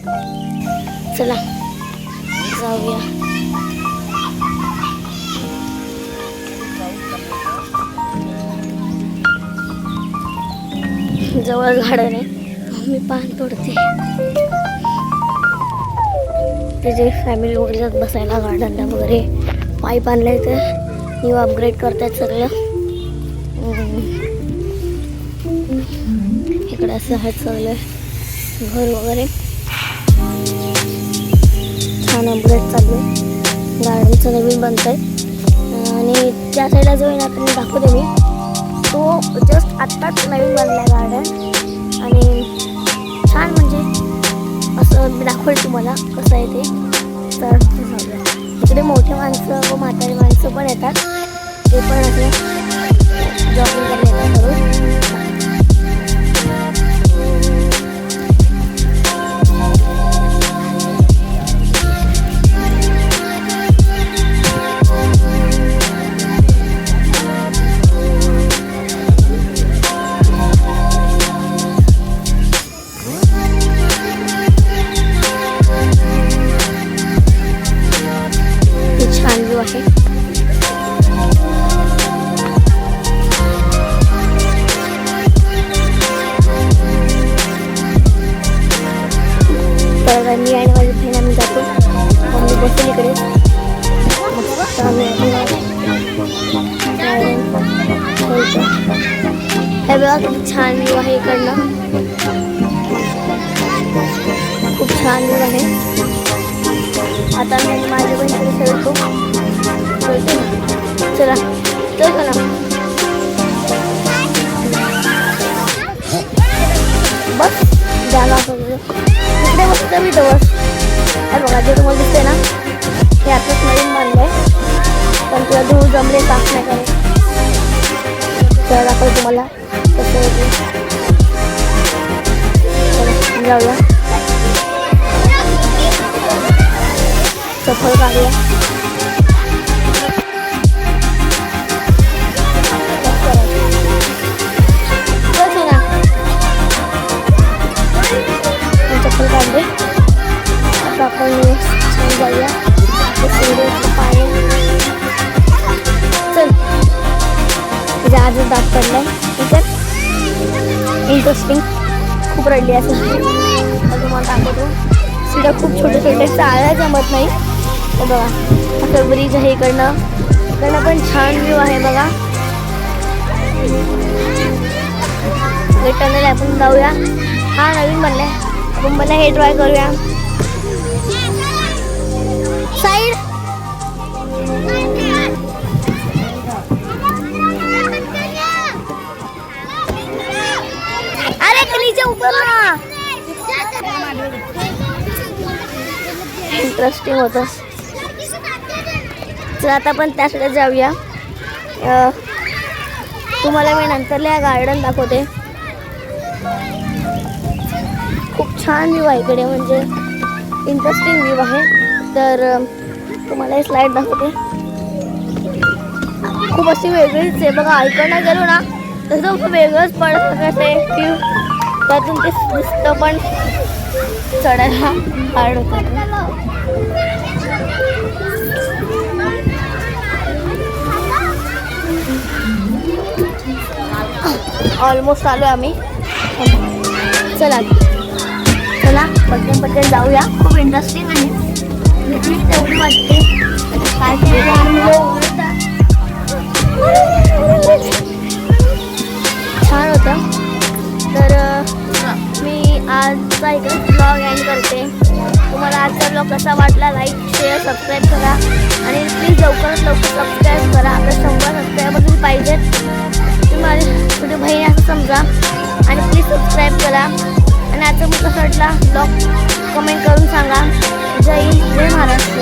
चला जाऊया. जवळ गार्डन आहे, मी पान तोडते. त्याचे फॅमिली वगैरे जात बसायला गार्डनला वगैरे. पाईप आणलाय तर न्यू अपग्रेड करतायत सगळं. इकडे असं आहे सगळं घर वगैरे. छान अपग्रेड चालू आहे. गार्डनचं नवीन बनत आहे. आणि त्या साईडला जो आहे ना तुम्ही दाखवते मी, तो जस्ट आत्ताच नवीन बनला आहे गार्डन. आणि छान म्हणजे असं मी दाखवेल तुम्हाला कसं आहे ते. तर इकडे मोठे माणसं व म्हातारी माणसं पण येतात. ते पण असे जॉगिंग करायला येतात रोज. आहे. तर मी आणि माझी बहीण आम्ही जातो. मम्मी बसेल इकडे. हे बघा खूप छान व्ह्यू आहे इकडनं. खूप छान व्ह्यू आहे. आता मी माझ्या बहिणीकडे खेळतो. चला चल ना. बस जागा इकडे बसतं मी तर बस. हे बघा जे तुम्हाला दिसते ना, हे आताच नवीन बांधलं आहे. पण तुला धूळ जमले साफ नाही करे. तर दाखव तुम्हाला कसं होते. जाऊया चप्पल काढूया. चप्पल काढले. आता आपण छान जाऊया. पाणी चल. तुझ्या आजच दात पडलाय. ठीक आहे. इंटरेस्टिंग. खूप रडली असं तुम्हाला दाखवतो. शिड्या खूप छोटे छोटे, चालायला जमत नाही. तर बघा असं ब्रिज आहे इकडनं. इकडनं पण छान व्ह्यू आहे बघा. टनल आपण जाऊया. हा नवीन बनलाय. आपण मला हे ट्राय करूया. साईड अरे नीचे ऊपर ना. इंटरेस्टिंग होतं. चल आता आपण त्याकडे जाऊया. तुम्हाला मी नंतरला गार्डन दाखवते. खूप छान व्ह्यू आहे इकडे, म्हणजे इंटरेस्टिंग व्ह्यू आहे. तर तुम्हाला हे स्लाईड दाखवते. खूप अशी वेगळीच आहे बघा. इकडनं गेलो ना तसं खूप वेगळंच पडत कसं व्ह्यू. त्यातून ते दिसतं पण चढायला हार्ड होतं. ऑलमोस्ट आलो आम्ही. चला चला पटकन पटकन जाऊया. खूप इंटरेस्टिंग आहे. तेवढी वाटते काय छान होतं. तर मी आजचा इकडे ब्लॉग एंड करते. तुम्हाला आजचा ब्लॉग कसा वाटला लाईक शेअर सबस्क्राईब करा. आणि प्लीज लवकरात लवकर सबस्क्राईब करा. आपल्या 100 सबस्क्रायबर पाहिजेत. तुम्ही माझी छोटी बहीण असं समजा. आणि प्लीज सबस्क्राईब करा. आणि आजचा मी कसा वाटला ब्लॉग कमेंट करून सांगा. जय हिंद, जय महाराष्ट्र.